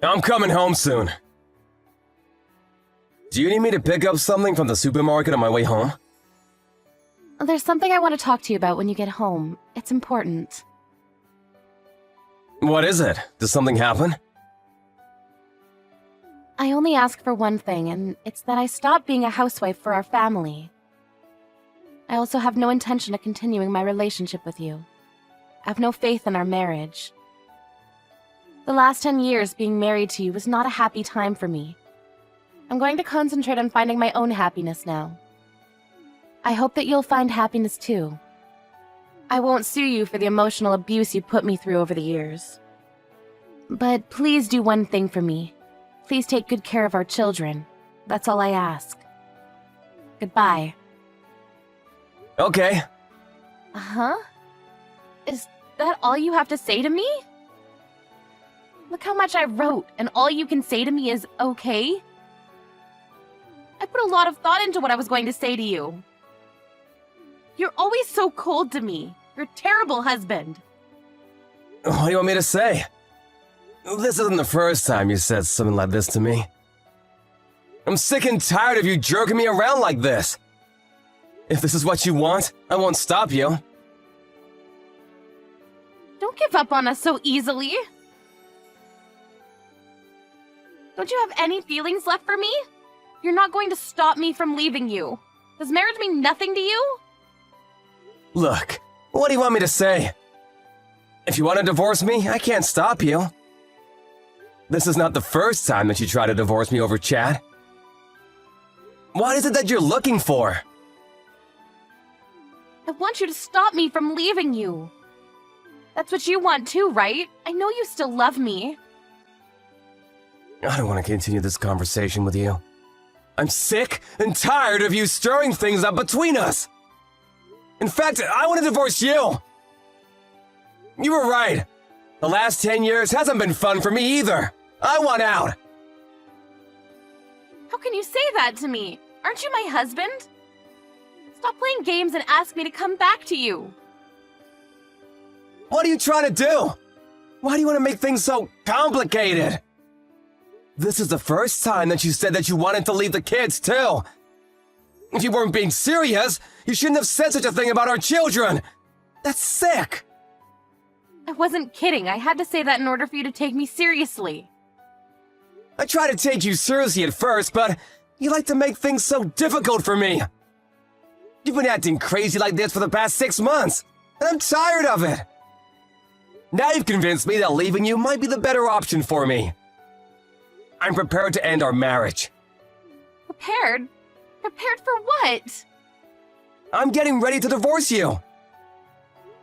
I'm coming home soon. Do you need me to pick up something from the supermarket on my way home? There's something I want to talk to you about when you get home. It's important. What is it? Did something happen? I only ask for one thing, and it's that I stop being a housewife for our family. I also have no intention of continuing my relationship with you. I have no faith in our marriage. The last 10 years being married to you was not a happy time for me. I'm going to concentrate on finding my own happiness now. I hope that you'll find happiness too. I won't sue you for the emotional abuse you put me through over the years. But please do one thing for me. Please take good care of our children. That's all I ask. Goodbye. Okay. Uh-huh? Is that all you have to say to me? Look how much I wrote, and all you can say to me is okay? I put a lot of thought into what I was going to say to you. You're always so cold to me. You're a terrible husband. What do you want me to say? This isn't the first time you said something like this to me. I'm sick and tired of you jerking me around like this. If this is what you want, I won't stop you. Don't give up on us so easily. Don't you have any feelings left for me? You're not going to stop me from leaving you. Does marriage mean nothing to you? Look, what do you want me to say? If you want to divorce me, I can't stop you. This is not the first time that you try to divorce me over chat. What is it that you're looking for? I want you to stop me from leaving you. That's what you want too, right? I know you still love me. I don't want to continue this conversation with you. I'm sick and tired of you stirring things up between us. In fact, I want to divorce you. You were right. The last 10 years hasn't been fun for me either. I want out. How can you say that to me? Aren't you my husband? Stop playing games and ask me to come back to you. What are you trying to do? Why do you want to make things so complicated? This is the first time that you said that you wanted to leave the kids, too. If you weren't being serious, you shouldn't have said such a thing about our children. That's sick. I wasn't kidding. I had to say that in order for you to take me seriously. I tried to take you seriously at first, but you like to make things so difficult for me. You've been acting crazy like this for the past 6 months, and I'm tired of it. Now you've convinced me that leaving you might be the better option for me. I'm prepared to end our marriage. Prepared? Prepared for what? I'm getting ready to divorce you.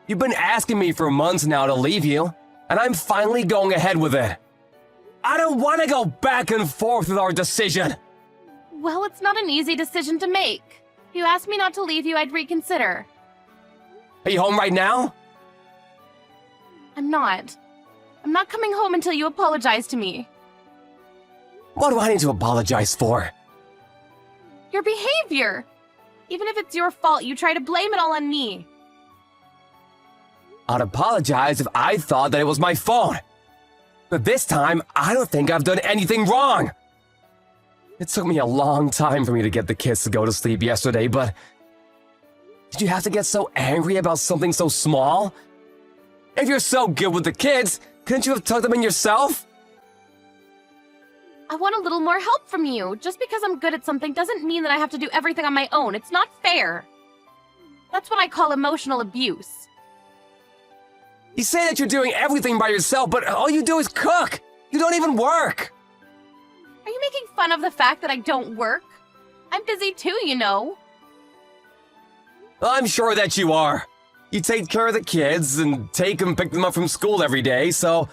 You've been asking me for months now to leave you, and I'm finally going ahead with it. I don't want to go back and forth with our decision. Well, it's not an easy decision to make. If you asked me not to leave you, I'd reconsider. Are you home right now? I'm not. I'm not coming home until you apologize to me. What do I need to apologize for? Your behavior! Even if it's your fault, you try to blame it all on me. I'd apologize if I thought that it was my fault. But this time, I don't think I've done anything wrong. It took me a long time for me to get the kids to go to sleep yesterday, but did you have to get so angry about something so small? If you're so good with the kids, couldn't you have tucked them in yourself? I want a little more help from you. Just because I'm good at something doesn't mean that I have to do everything on my own. It's not fair. That's what I call emotional abuse. You say that you're doing everything by yourself, but all you do is cook. You don't even work. Are you making fun of the fact that I don't work? I'm busy too, you know. I'm sure that you are. You take care of the kids and take and pick them up from school every day, so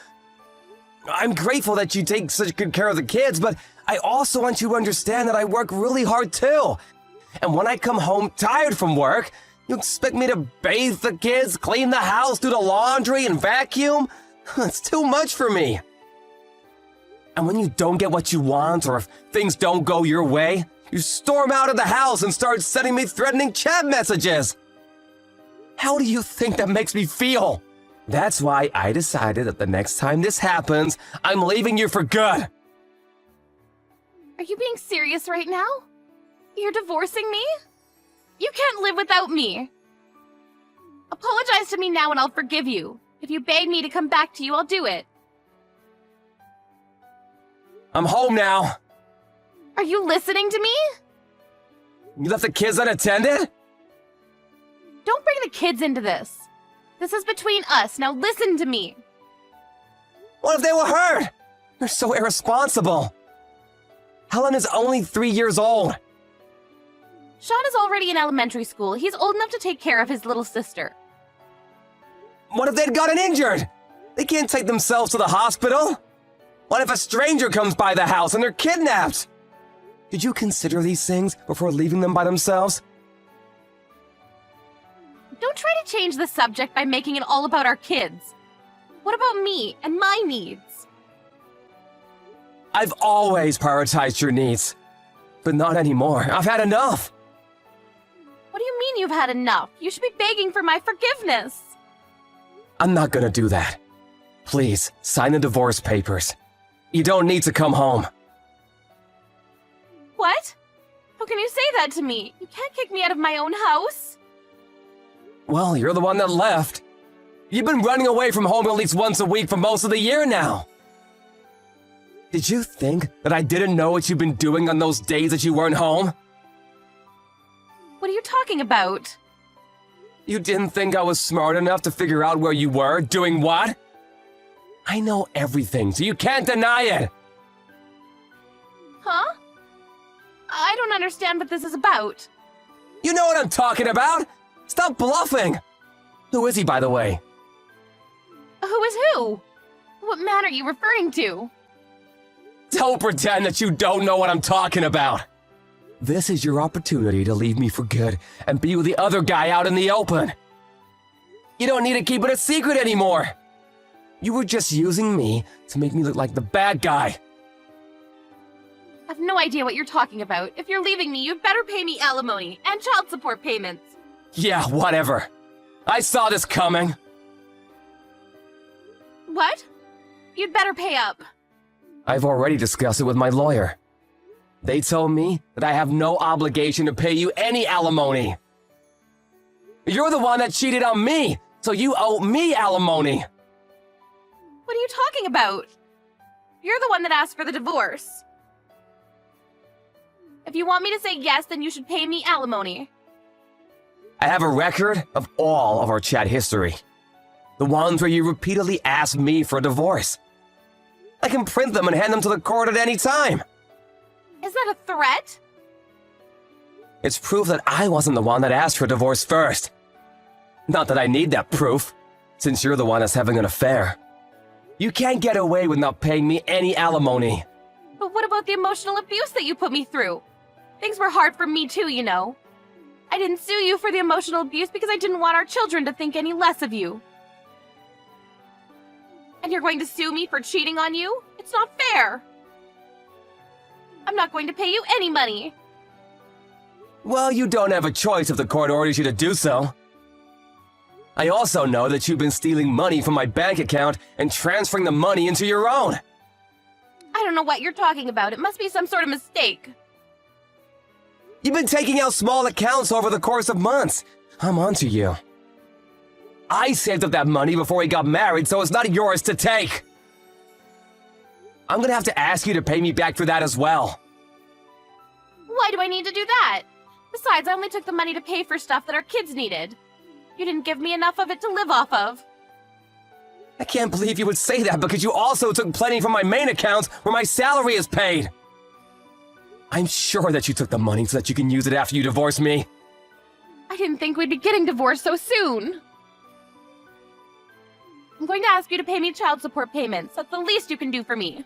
I'm grateful that you take such good care of the kids, but I also want you to understand that I work really hard too. And when I come home tired from work, you expect me to bathe the kids, clean the house, do the laundry, and vacuum? It's too much for me. And when you don't get what you want, or if things don't go your way, you storm out of the house and start sending me threatening chat messages. How do you think that makes me feel? That's why I decided that the next time this happens, I'm leaving you for good. Are you being serious right now? You're divorcing me? You can't live without me. Apologize to me now and I'll forgive you. If you beg me to come back to you, I'll do it. I'm home now. Are you listening to me? You left the kids unattended? Don't bring the kids into this. This is between us. Now listen to me. What if they were hurt? You're so irresponsible. Helen is only 3 years old. Sean is already in elementary school. He's old enough to take care of his little sister. What if they'd gotten injured? They can't take themselves to the hospital. What if a stranger comes by the house and they're kidnapped? Did you consider these things before leaving them by themselves? Don't try to change the subject by making it all about our kids. What about me and my needs? I've always prioritized your needs. But not anymore. I've had enough. What do you mean you've had enough? You should be begging for my forgiveness. I'm not gonna do that. Please, sign the divorce papers. You don't need to come home. What? How can you say that to me? You can't kick me out of my own house. Well, you're the one that left. You've been running away from home at least once a week for most of the year now. Did you think that I didn't know what you've been doing on those days that you weren't home? What are you talking about? You didn't think I was smart enough to figure out where you were, doing what? I know everything, so you can't deny it. Huh? I don't understand what this is about. You know what I'm talking about. Stop bluffing. Who is he, by the way? Who is who? What man are you referring to? Don't pretend that you don't know what I'm talking about. This is your opportunity to leave me for good and be with the other guy out in the open. You don't need to keep it a secret anymore. You were just using me to make me look like the bad guy. I have no idea what you're talking about. If you're leaving me, you'd better pay me alimony and child support payments. Yeah, whatever. I saw this coming. What? You'd better pay up. I've already discussed it with my lawyer. They told me that I have no obligation to pay you any alimony. You're the one that cheated on me, so you owe me alimony. What are you talking about? You're the one that asked for the divorce. If you want me to say yes, then you should pay me alimony. I have a record of all of our chat history. The ones where you repeatedly asked me for a divorce. I can print them and hand them to the court at any time. Is that a threat? It's proof that I wasn't the one that asked for a divorce first. Not that I need that proof, since you're the one that's having an affair. You can't get away with not paying me any alimony. But what about the emotional abuse that you put me through? Things were hard for me too, you know. I didn't sue you for the emotional abuse because I didn't want our children to think any less of you. And you're going to sue me for cheating on you? It's not fair. I'm not going to pay you any money. Well, you don't have a choice if the court orders you to do so. I also know that you've been stealing money from my bank account and transferring the money into your own. I don't know what you're talking about. It must be some sort of mistake. You've been taking out small accounts over the course of months. I'm onto you. I saved up that money before we got married, so it's not yours to take. I'm gonna have to ask you to pay me back for that as well. Why do I need to do that? Besides, I only took the money to pay for stuff that our kids needed. You didn't give me enough of it to live off of. I can't believe you would say that because you also took plenty from my main accounts where my salary is paid. I'm sure that you took the money so that you can use it after you divorce me. I didn't think we'd be getting divorced so soon. I'm going to ask you to pay me child support payments. That's the least you can do for me.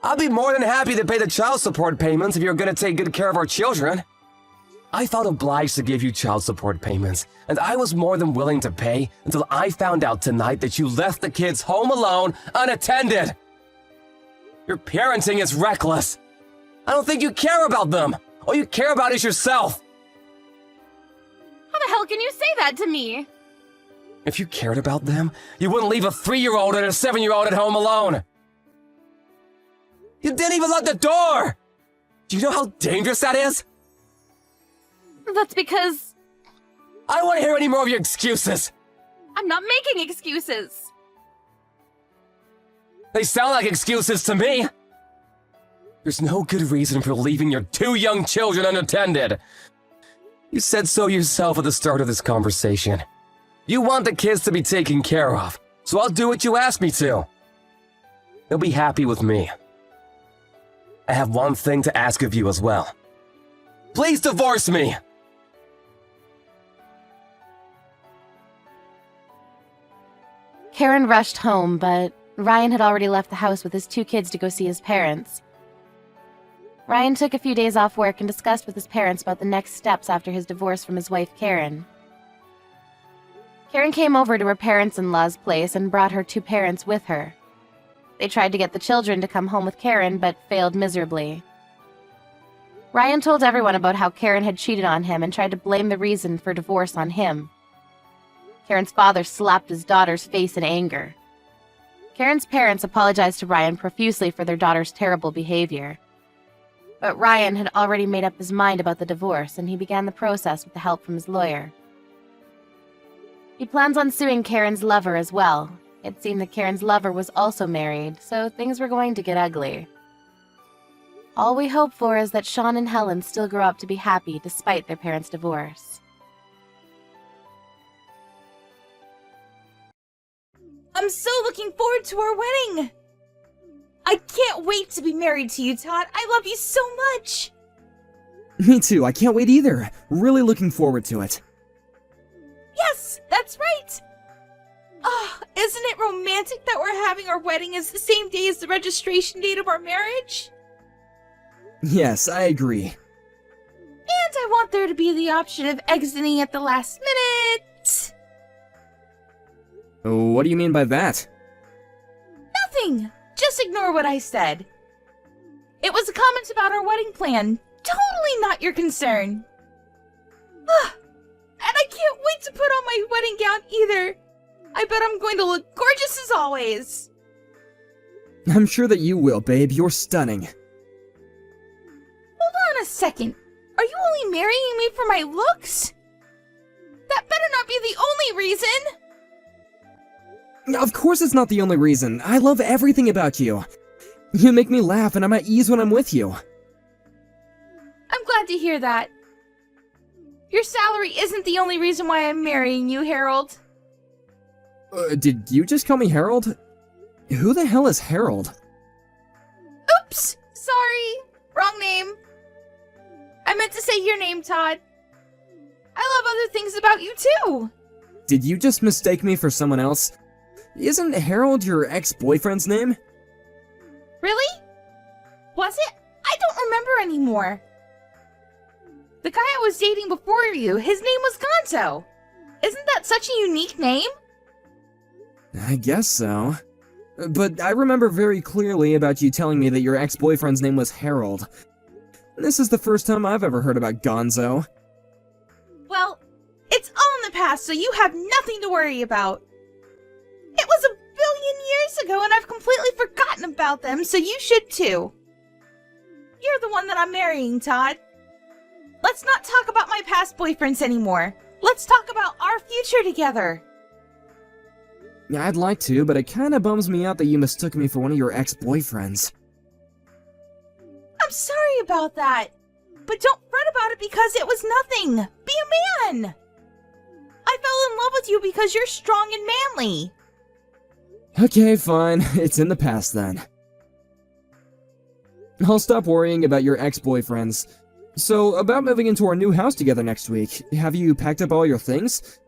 I'll be more than happy to pay the child support payments if you're gonna take good care of our children. I felt obliged to give you child support payments, and I was more than willing to pay until I found out tonight that you left the kids home alone, unattended. Your parenting is reckless. I don't think you care about them. All you care about is yourself. How the hell can you say that to me? If you cared about them, you wouldn't leave a 3-year-old and a 7-year-old at home alone. You didn't even lock the door! Do you know how dangerous that is? That's because I don't want to hear any more of your excuses. I'm not making excuses. They sound like excuses to me. There's no good reason for leaving your 2 young children unattended. You said so yourself at the start of this conversation. You want the kids to be taken care of, so I'll do what you ask me to. They'll be happy with me. I have one thing to ask of you as well. Please divorce me! Karen rushed home, but Ryan had already left the house with his 2 kids to go see his parents. Ryan took a few days off work and discussed with his parents about the next steps after his divorce from his wife, Karen. Karen came over to her parents-in-law's place and brought her 2 parents with her. They tried to get the children to come home with Karen, but failed miserably. Ryan told everyone about how Karen had cheated on him and tried to blame the reason for divorce on him. Karen's father slapped his daughter's face in anger. Karen's parents apologized to Ryan profusely for their daughter's terrible behavior. But Ryan had already made up his mind about the divorce, and he began the process with the help from his lawyer. He plans on suing Karen's lover as well. It seemed that Karen's lover was also married, so things were going to get ugly. All we hope for is that Sean and Helen still grow up to be happy despite their parents' divorce. I'm so looking forward to our wedding! I can't wait to be married to you, Todd. I love you so much! Me too, I can't wait either. Really looking forward to it. Yes, that's right! Ah, isn't it romantic that we're having our wedding as the same day as the registration date of our marriage? Yes, I agree. And I want there to be the option of exiting at the last minute. What do you mean by that? Nothing! Just ignore what I said. It was a comment about our wedding plan. Totally not your concern. Ah, and I can't wait to put on my wedding gown either. I bet I'm going to look gorgeous as always. I'm sure that you will, babe. You're stunning. Hold on a second. Are you only marrying me for my looks? That better not be the only reason. Of course it's not the only reason. I love everything about you. You make me laugh and I'm at ease when I'm with you. I'm glad to hear that. Your salary isn't the only reason why I'm marrying you, Harold. Did you just call me Harold? Who the hell is Harold? Oops! Sorry. Wrong name. I meant to say your name, Todd. I love other things about you, too. Did you just mistake me for someone else? Isn't Harold your ex-boyfriend's name? Really? Was it? I don't remember anymore. The guy I was dating before you, his name was Gonzo. Isn't that such a unique name? I guess so. But I remember very clearly about you telling me that your ex-boyfriend's name was Harold. This is the first time I've ever heard about Gonzo. Well, it's all in the past, so you have nothing to worry about. It was 1 billion years ago, and I've completely forgotten about them, so you should too. You're the one that I'm marrying, Todd. Let's not talk about my past boyfriends anymore. Let's talk about our future together. Yeah, I'd like to, but it kinda bums me out that you mistook me for one of your ex-boyfriends. I'm sorry about that. But don't fret about it because it was nothing. Be a man. I fell in love with you because you're strong and manly. Okay, fine. It's in the past then. I'll stop worrying about your ex-boyfriends. So, about moving into our new house together next week, have you packed up all your things?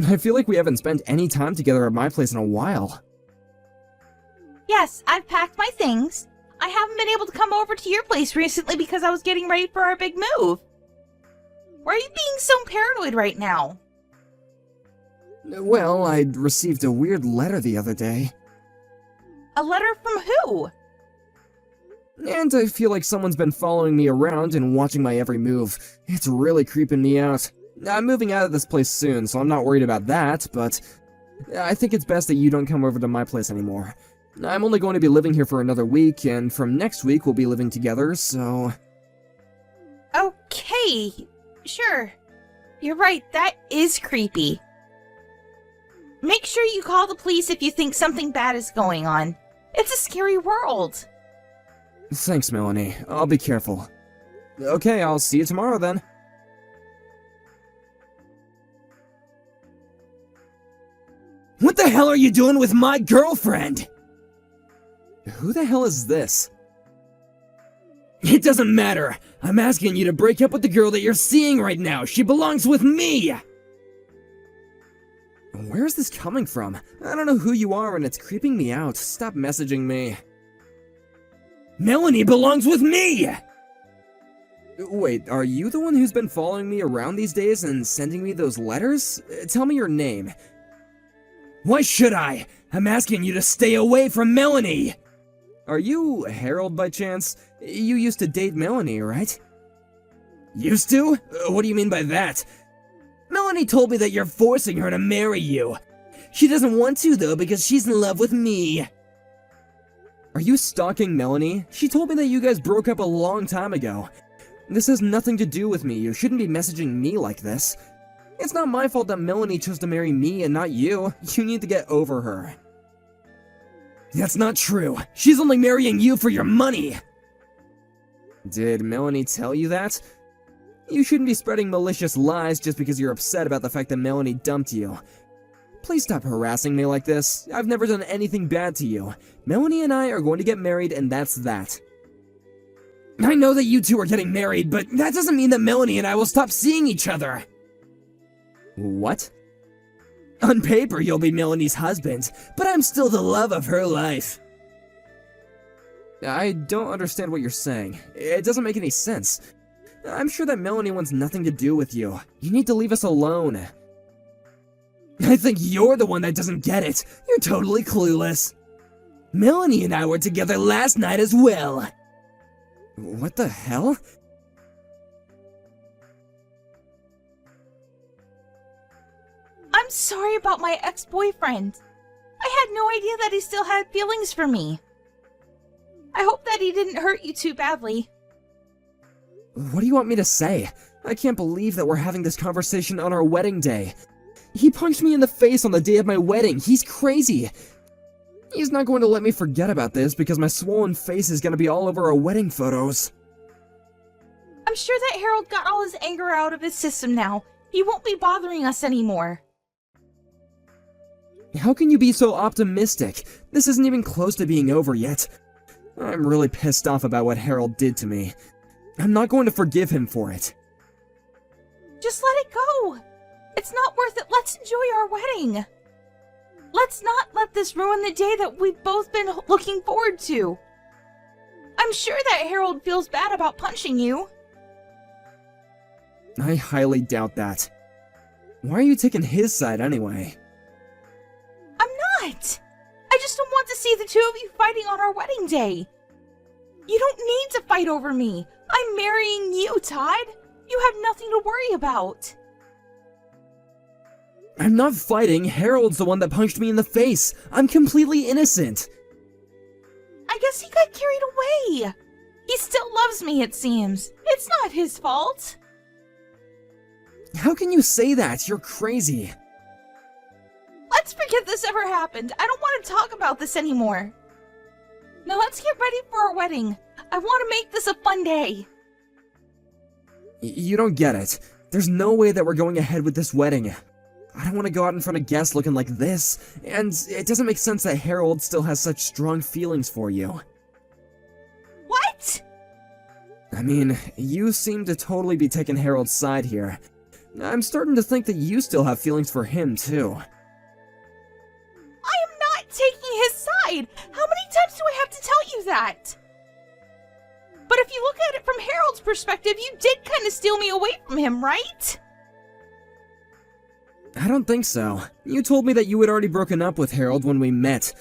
I feel like we haven't spent any time together at my place in a while. Yes, I've packed my things. I haven't been able to come over to your place recently because I was getting ready for our big move. Why are you being so paranoid right now? Well, I received a weird letter the other day. A letter from who? And I feel like someone's been following me around and watching my every move. It's really creeping me out. I'm moving out of this place soon, so I'm not worried about that, but I think it's best that you don't come over to my place anymore. I'm only going to be living here for another week, and from next week we'll be living together, so... Okay, sure. You're right, that is creepy. Make sure you call the police if you think something bad is going on. It's a scary world. Thanks, Melanie. I'll be careful. Okay, I'll see you tomorrow then. What the hell are you doing with my girlfriend? Who the hell is this? It doesn't matter. I'm asking you to break up with the girl that you're seeing right now. She belongs with me! Where is this coming from? I don't know who you are and it's creeping me out. Stop messaging me. Melanie belongs with me! Wait, are you the one who's been following me around these days and sending me those letters? Tell me your name. Why should I? I'm asking you to stay away from Melanie! Are you Harold by chance? You used to date Melanie, right? Used to? What do you mean by that? Melanie told me that you're forcing her to marry you. She doesn't want to, though, because she's in love with me. Are you stalking Melanie? She told me that you guys broke up a long time ago. This has nothing to do with me. You shouldn't be messaging me like this. It's not my fault that Melanie chose to marry me and not you. You need to get over her. That's not true. She's only marrying you for your money. Did Melanie tell you that? You shouldn't be spreading malicious lies just because you're upset about the fact that Melanie dumped you. Please stop harassing me like this. I've never done anything bad to you. Melanie and I are going to get married, and that's that. I know that you two are getting married, but that doesn't mean that Melanie and I will stop seeing each other. What? On paper, you'll be Melanie's husband, but I'm still the love of her life. I don't understand what you're saying. It doesn't make any sense. I'm sure that Melanie wants nothing to do with you. You need to leave us alone. I think you're the one that doesn't get it. You're totally clueless. Melanie and I were together last night as well. What the hell? I'm sorry about my ex-boyfriend. I had no idea that he still had feelings for me. I hope that he didn't hurt you too badly. What do you want me to say? I can't believe that we're having this conversation on our wedding day. He punched me in the face on the day of my wedding. He's crazy. He's not going to let me forget about this because my swollen face is going to be all over our wedding photos. I'm sure that Harold got all his anger out of his system now. He won't be bothering us anymore. How can you be so optimistic? This isn't even close to being over yet. I'm really pissed off about what Harold did to me. I'm not going to forgive him for it. Just let it go. It's not worth it. Let's enjoy our wedding. Let's not let this ruin the day that we've both been looking forward to. I'm sure that Harold feels bad about punching you. I highly doubt that. Why are you taking his side anyway? I'm not. I just don't want to see the two of you fighting on our wedding day. You don't need to fight over me. I'm marrying you, Todd. You have nothing to worry about. I'm not fighting. Harold's the one that punched me in the face. I'm completely innocent. I guess he got carried away. He still loves me, it seems. It's not his fault. How can you say that? You're crazy. Let's forget this ever happened. I don't want to talk about this anymore. Now let's get ready for our wedding. I want to make this a fun day. You don't get it. There's no way that we're going ahead with this wedding. I don't want to go out in front of guests looking like this, and it doesn't make sense that Harold still has such strong feelings for you. What? I mean, you seem to totally be taking Harold's side here. I'm starting to think that you still have feelings for him, too. I am not taking his side! How many times do I have to tell you that? But if you look at it from Harold's perspective, you did kind of steal me away from him, right? I don't think so. You told me that you had already broken up with Harold when we met.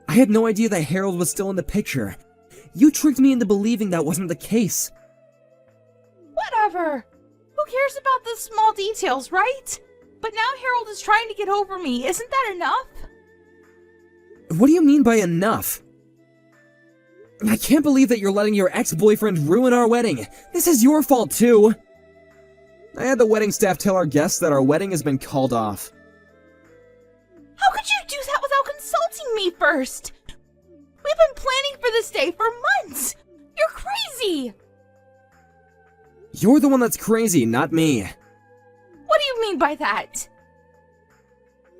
I had no idea that Harold was still in the picture. You tricked me into believing that wasn't the case. Whatever. Who cares about the small details, right? But now Harold is trying to get over me. Isn't that enough? What do you mean by enough? I can't believe that you're letting your ex-boyfriend ruin our wedding. This is your fault, too. I had the wedding staff tell our guests that our wedding has been called off. How could you do that without consulting me first? We've been planning for this day for months. You're crazy. You're the one that's crazy, not me. What do you mean by that?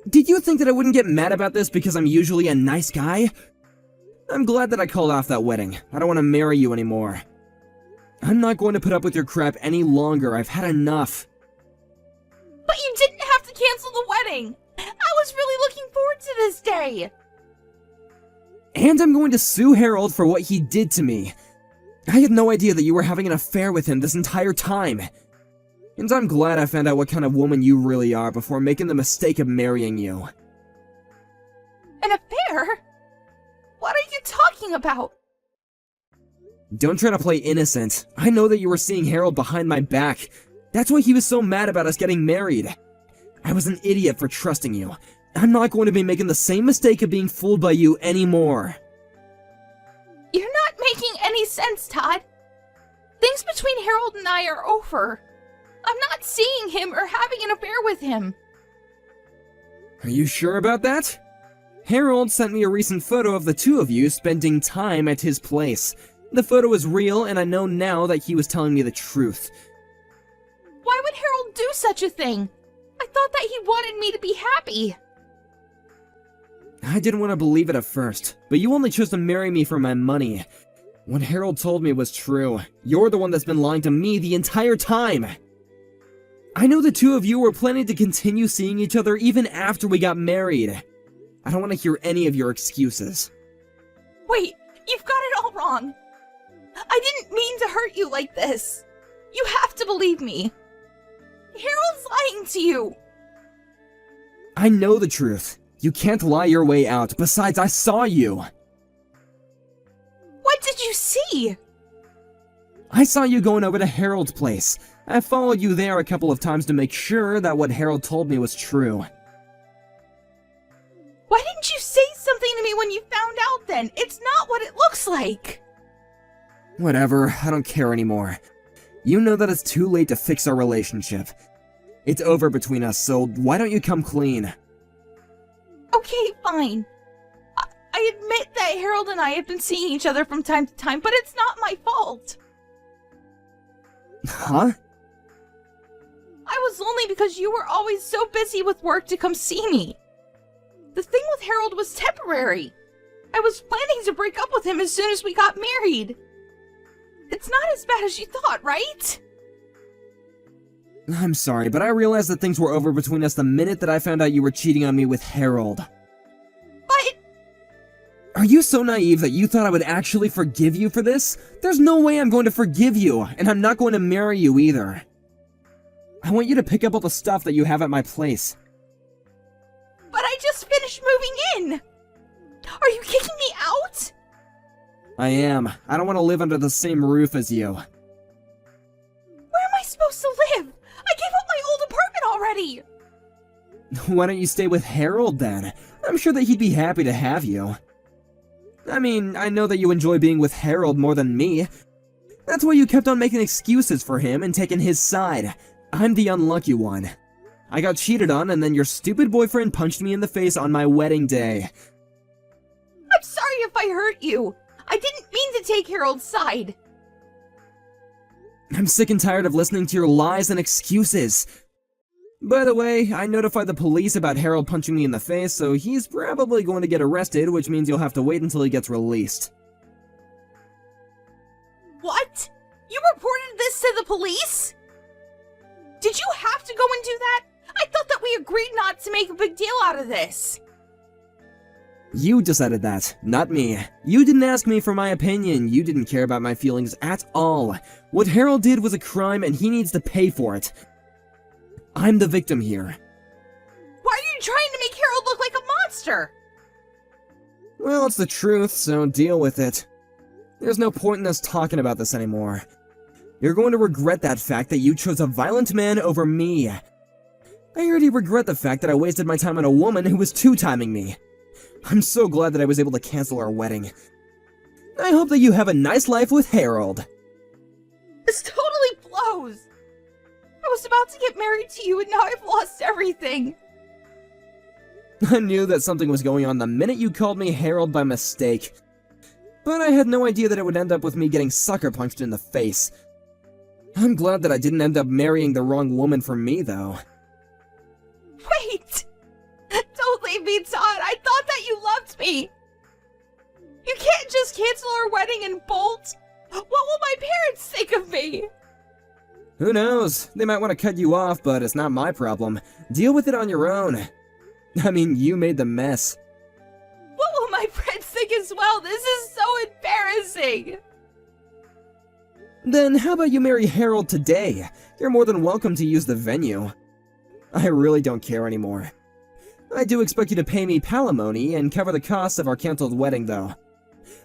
Did you think that I wouldn't get mad about this because I'm usually a nice guy? I'm glad that I called off that wedding. I don't want to marry you anymore. I'm not going to put up with your crap any longer. I've had enough. But you didn't have to cancel the wedding. I was really looking forward to this day. And I'm going to sue Harold for what he did to me. I had no idea that you were having an affair with him this entire time. And I'm glad I found out what kind of woman you really are before making the mistake of marrying you. An affair? What are you talking about? Don't try to play innocent. I know that you were seeing Harold behind my back. That's why he was so mad about us getting married. I was an idiot for trusting you. I'm not going to be making the same mistake of being fooled by you anymore. You're not making any sense, Todd. Things between Harold and I are over. I'm not seeing him or having an affair with him. Are you sure about that? Harold sent me a recent photo of the two of you spending time at his place. The photo is real, and I know now that he was telling me the truth. Why would Harold do such a thing? I thought that he wanted me to be happy. I didn't want to believe it at first, but you only chose to marry me for my money. What Harold told me was true. You're the one that's been lying to me the entire time. I know the two of you were planning to continue seeing each other even after we got married. I don't want to hear any of your excuses. Wait, you've got it all wrong. I didn't mean to hurt you like this. You have to believe me. Harold's lying to you. I know the truth. You can't lie your way out. Besides, I saw you. What did you see? I saw you going over to Harold's place. I followed you there a couple of times to make sure that what Harold told me was true. Why didn't you say something to me when you found out then? It's not what it looks like. Whatever, I don't care anymore. You know that it's too late to fix our relationship. It's over between us, so why don't you come clean? Okay, fine. I admit that Harold and I have been seeing each other from time to time, but it's not my fault. Huh? I was lonely because you were always so busy with work to come see me. The thing with Harold was temporary. I was planning to break up with him as soon as we got married. It's not as bad as you thought, right? I'm sorry, but I realized that things were over between us the minute that I found out you were cheating on me with Harold. But... Are you so naive that you thought I would actually forgive you for this? There's no way I'm going to forgive you, and I'm not going to marry you either. I want you to pick up all the stuff that you have at my place. But I just finished moving in! Are you kicking me out? I am. I don't want to live under the same roof as you. Where am I supposed to live? I gave up my old apartment already! Why don't you stay with Harold then? I'm sure that he'd be happy to have you. I mean, I know that you enjoy being with Harold more than me. That's why you kept on making excuses for him and taking his side. I'm the unlucky one. I got cheated on, and then your stupid boyfriend punched me in the face on my wedding day. I'm sorry if I hurt you. I didn't mean to take Harold's side. I'm sick and tired of listening to your lies and excuses. By the way, I notified the police about Harold punching me in the face, so he's probably going to get arrested, which means you'll have to wait until he gets released. What? You reported this to the police? Did you have to go and do that? I thought that we agreed not to make a big deal out of this. You decided that, not me. You didn't ask me for my opinion. You didn't care about my feelings at all. What Harold did was a crime, and he needs to pay for it. I'm the victim here. Why are you trying to make Harold look like a monster? Well, it's the truth, so deal with it. There's no point in us talking about this anymore. You're going to regret that fact that you chose a violent man over me. I already regret the fact that I wasted my time on a woman who was two-timing me. I'm so glad that I was able to cancel our wedding. I hope that you have a nice life with Harold. This totally blows. I was about to get married to you and now I've lost everything. I knew that something was going on the minute you called me Harold by mistake. But I had no idea that it would end up with me getting sucker punched in the face. I'm glad that I didn't end up marrying the wrong woman for me, though. Wait! Don't leave me, Todd! I thought that you loved me! You can't just cancel our wedding and bolt! What will my parents think of me? Who knows? They might want to cut you off, but it's not my problem. Deal with it on your own. I mean, you made the mess. What will my friends think as well? This is so embarrassing! Then how about you marry Harold today? You're more than welcome to use the venue. I really don't care anymore. I do expect you to pay me palimony and cover the costs of our canceled wedding, though.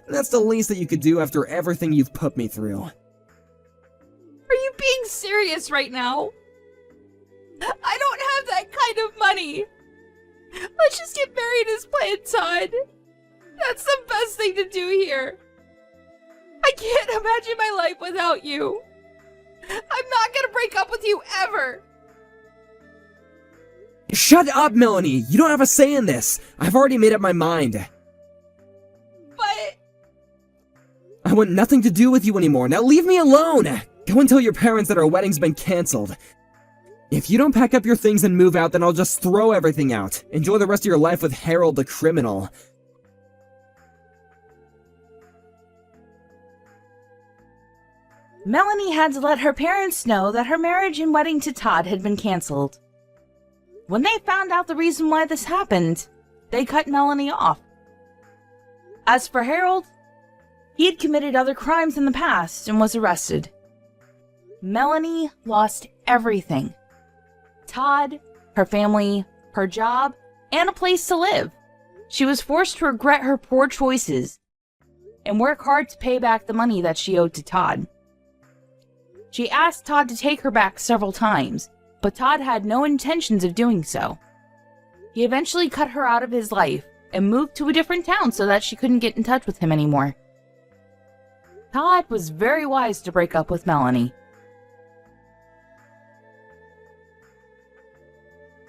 That's the least that you could do after everything you've put me through. Are you being serious right now? I don't have that kind of money. Let's just get married as planned, Todd. That's the best thing to do here. I can't imagine my life without you. I'm not gonna break up with you ever. Shut up, Melanie! You don't have a say in this! I've already made up my mind. But... I want nothing to do with you anymore. Now leave me alone! Go and tell your parents that our wedding's been cancelled. If you don't pack up your things and move out, then I'll just throw everything out. Enjoy the rest of your life with Harold the criminal. Melanie had to let her parents know that her marriage and wedding to Todd had been cancelled. When they found out the reason why this happened, they cut Melanie off. As for Harold, he had committed other crimes in the past and was arrested. Melanie lost everything. Todd, her family, her job, and a place to live. She was forced to regret her poor choices and work hard to pay back the money that she owed to Todd. She asked Todd to take her back several times, but Todd had no intentions of doing so. He eventually cut her out of his life and moved to a different town so that she couldn't get in touch with him anymore. Todd was very wise to break up with Melanie.